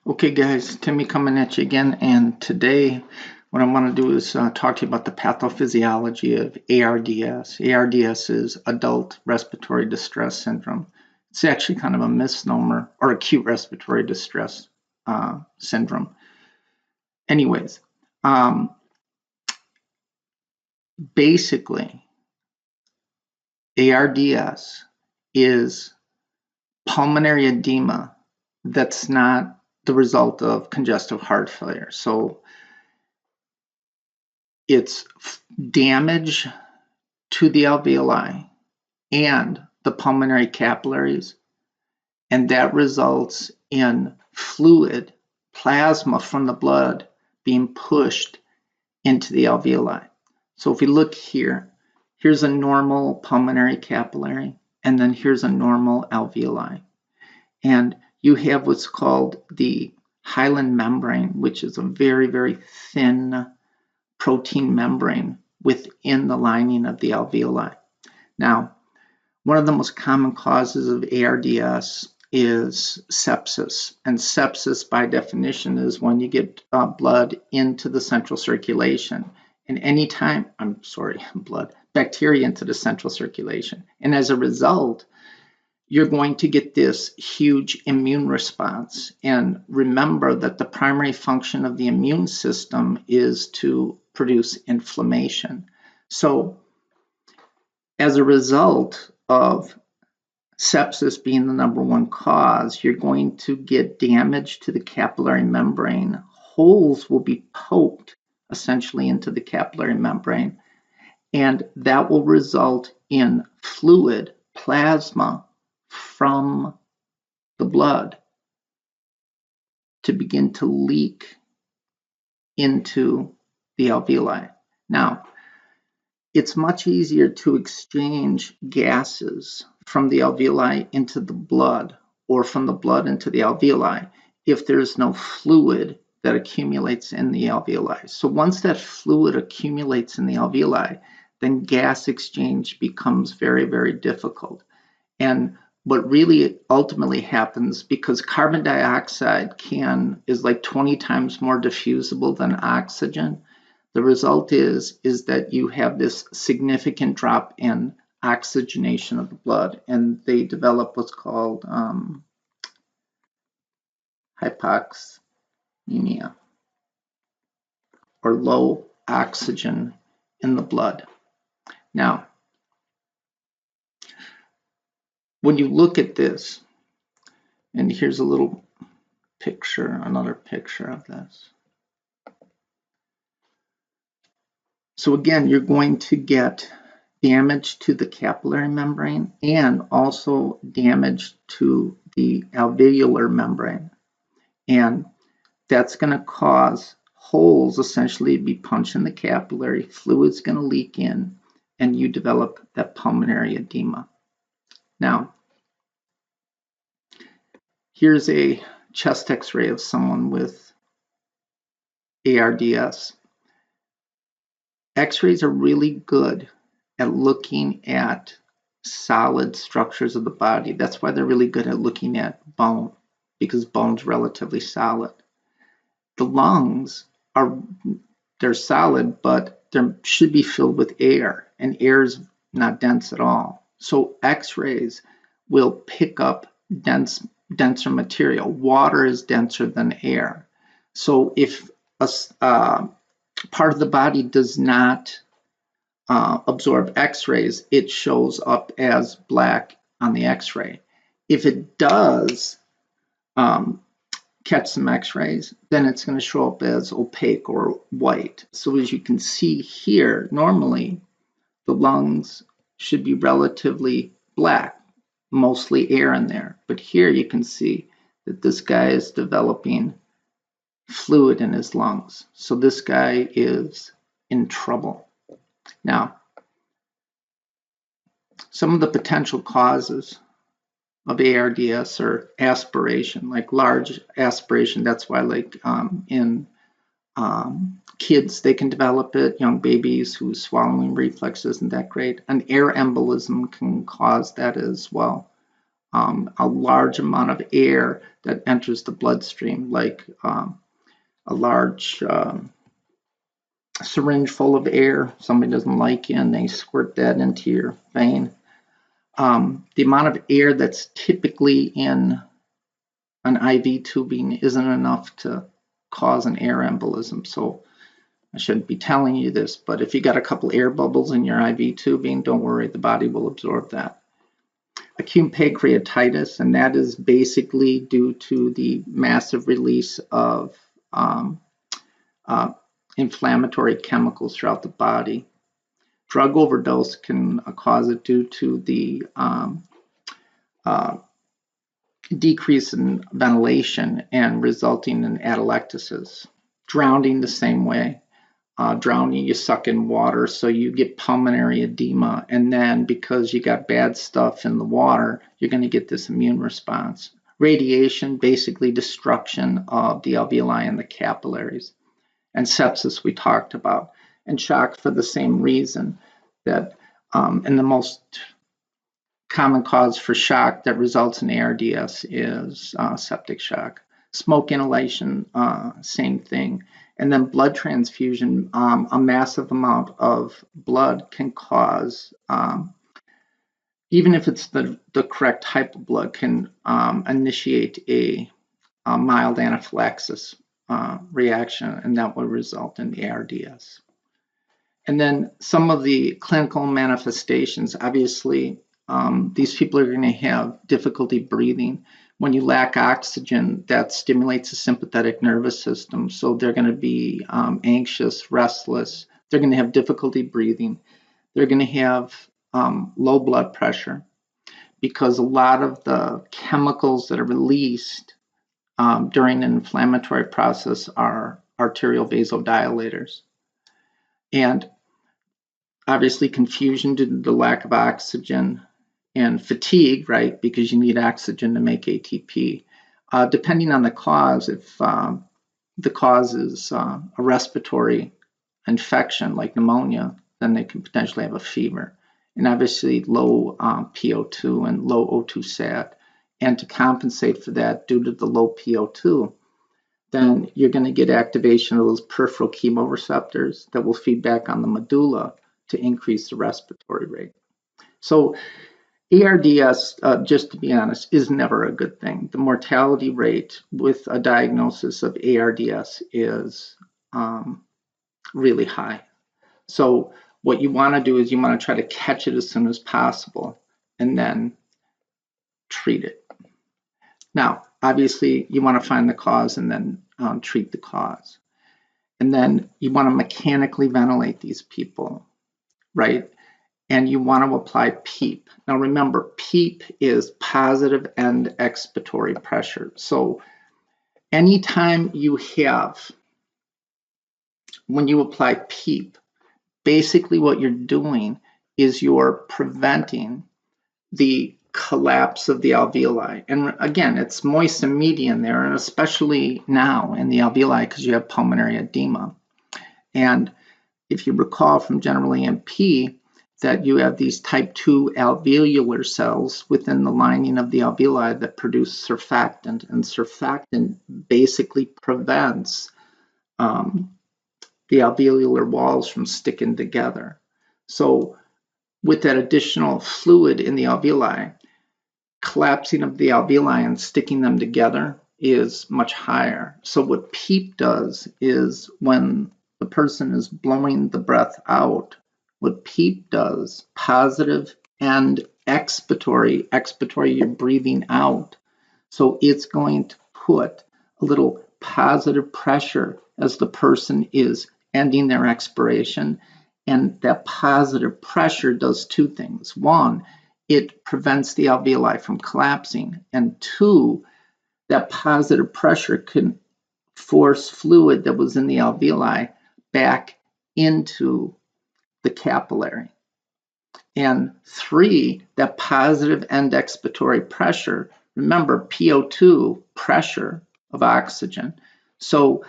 Okay guys, Timmy coming at you again, and today what I want to do is talk to you about the pathophysiology of ARDS. ARDS is Adult Respiratory Distress Syndrome. It's actually kind of a misnomer, or Acute Respiratory Distress Syndrome. Anyways, basically ARDS is pulmonary edema that's not the result of congestive heart failure. So it's damage to the alveoli and the pulmonary capillaries, and that results in fluid, plasma from the blood being pushed into the alveoli. So if we look here, here's a normal pulmonary capillary, and then here's a normal alveoli. And you have what's called the hyaline membrane, which is a very, very thin protein membrane within the lining of the alveoli. Now, one of the most common causes of ARDS is sepsis. And sepsis, by definition, is when you get blood into the central circulation. And bacteria into the central circulation. And as a result, you're going to get this huge immune response. And remember that the primary function of the immune system is to produce inflammation. So as a result of sepsis being the number one cause, you're going to get damage to the capillary membrane. Holes will be poked essentially into the capillary membrane, and that will result in fluid, plasma from the blood to begin to leak into the alveoli. Now, it's much easier to exchange gases from the alveoli into the blood or from the blood into the alveoli if there's no fluid that accumulates in the alveoli. So once that fluid accumulates in the alveoli, then gas exchange becomes very, very difficult. And what really ultimately happens, because carbon dioxide is like 20 times more diffusible than oxygen, the result is that you have this significant drop in oxygenation of the blood, and they develop what's called hypoxemia, or low oxygen in the blood. Now, when you look at this, and here's a little picture, another picture of this. So again, you're going to get damage to the capillary membrane and also damage to the alveolar membrane. And that's going to cause holes essentially to be punched in the capillary, fluid's going to leak in, and you develop that pulmonary edema. Now, here's a chest x-ray of someone with ARDS. X-rays are really good at looking at solid structures of the body. That's why they're really good at looking at bone, because bone's relatively solid. The lungs they're solid, but they should be filled with air, and air is not dense at all. So X-rays will pick up denser material. Water is denser than air. So if a part of the body does not absorb X-rays, it shows up as black on the X-ray. If it does catch some X-rays, then it's going to show up as opaque or white. So as you can see here, normally the lungs should be relatively black, mostly air in there. But here you can see that this guy is developing fluid in his lungs. So this guy is in trouble. Now, some of the potential causes of ARDS are aspiration, like large aspiration. That's why, like in kids, they can develop it, young babies whose swallowing reflex isn't that great. An air embolism can cause that as well. a large amount of air that enters the bloodstream, like a large syringe full of air somebody doesn't like you, and they squirt that into your vein. The amount of air that's typically in an IV tubing isn't enough to cause an air embolism. So I shouldn't be telling you this, but if you got a couple air bubbles in your IV tubing, don't worry, the body will absorb that. Acute pancreatitis, and that is basically due to the massive release of inflammatory chemicals throughout the body. Drug overdose can cause it due to the decrease in ventilation and resulting in atelectasis. Drowning the same way. Drowning, you suck in water, so you get pulmonary edema, and then because you got bad stuff in the water, you're going to get this immune response. Radiation, basically destruction of the alveoli and the capillaries. And sepsis we talked about. And shock for the same reason, that and the most common cause for shock that results in ARDS is septic shock. Smoke inhalation, same thing. And then blood transfusion, a massive amount of blood can cause, even if it's the correct type of blood, can initiate a mild anaphylaxis reaction, and that will result in the ARDS. And then some of the clinical manifestations, obviously, these people are going to have difficulty breathing. When you lack oxygen, that stimulates the sympathetic nervous system. So they're going to be anxious, restless. They're going to have difficulty breathing. They're going to have low blood pressure, because a lot of the chemicals that are released during an inflammatory process are arterial vasodilators. And obviously confusion due to the lack of oxygen, and fatigue, right, because you need oxygen to make ATP. Depending on the cause, if the cause is a respiratory infection like pneumonia, then they can potentially have a fever. And obviously low PO2 and low O2 sat. And to compensate for that, due to the low PO2, then you're going to get activation of those peripheral chemoreceptors that will feed back on the medulla to increase the respiratory rate. So ARDS, just to be honest, is never a good thing. The mortality rate with a diagnosis of ARDS is really high. So what you want to do is you want to try to catch it as soon as possible and then treat it. Now, obviously, you want to find the cause and then treat the cause. And then you want to mechanically ventilate these people, right? And you want to apply PEEP. Now remember, PEEP is positive end expiratory pressure. So anytime you have, when you apply PEEP, basically what you're doing is you're preventing the collapse of the alveoli. And again, it's moist and median there, and especially now in the alveoli because you have pulmonary edema. And if you recall from general EMP, that you have these type 2 alveolar cells within the lining of the alveoli that produce surfactant, and surfactant basically prevents the alveolar walls from sticking together. So with that additional fluid in the alveoli, collapsing of the alveoli and sticking them together is much higher. So what PEEP does is when the person is blowing the breath out, what PEEP does, positive and expiratory, you're breathing out. So it's going to put a little positive pressure as the person is ending their expiration. And that positive pressure does two things. One, it prevents the alveoli from collapsing. And two, that positive pressure can force fluid that was in the alveoli back into the capillary. And three, that positive end expiratory pressure, remember PO2, pressure of oxygen. So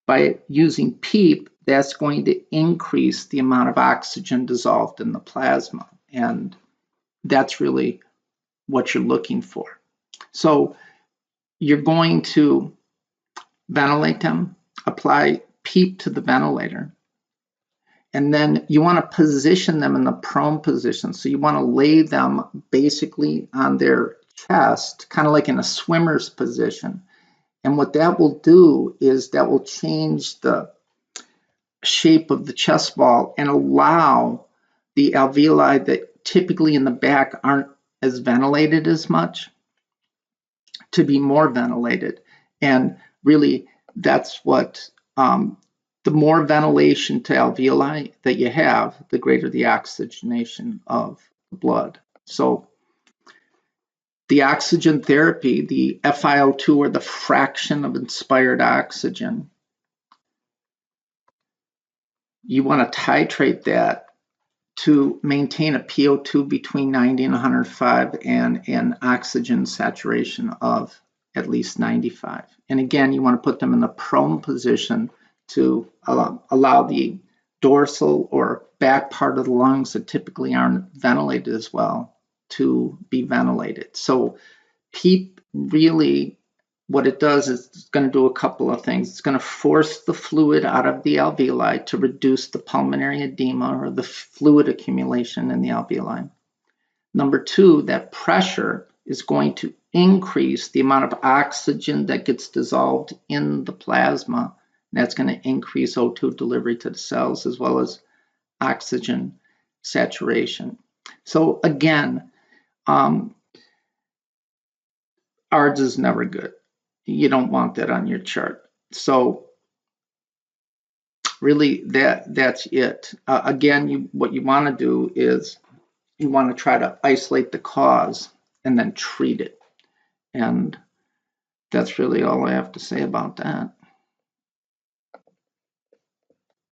by using PEEP, that's going to increase the amount of oxygen dissolved in the plasma. And that's really what you're looking for. So you're going to ventilate them, apply PEEP to the ventilator, and then you want to position them in the prone position. So you want to lay them basically on their chest, kind of like in a swimmer's position. And what that will do is that will change the shape of the chest wall and allow the alveoli that typically in the back aren't as ventilated as much to be more ventilated. And really, that's what the more ventilation to alveoli that you have, the greater the oxygenation of the blood. So the oxygen therapy, the FiO2, or the fraction of inspired oxygen, you want to titrate that to maintain a PO2 between 90 and 105 and an oxygen saturation of at least 95. And again, you want to put them in the prone position to allow the dorsal or back part of the lungs that typically aren't ventilated as well to be ventilated. So PEEP really, what it does is it's going to do a couple of things. It's going to force the fluid out of the alveoli to reduce the pulmonary edema or the fluid accumulation in the alveoli. Number two, that pressure is going to increase the amount of oxygen that gets dissolved in the plasma. That's going to increase O2 delivery to the cells as well as oxygen saturation. So again, ARDS is never good. You don't want that on your chart. So really that's it. Again, what you want to do is you want to try to isolate the cause and then treat it. And that's really all I have to say about that.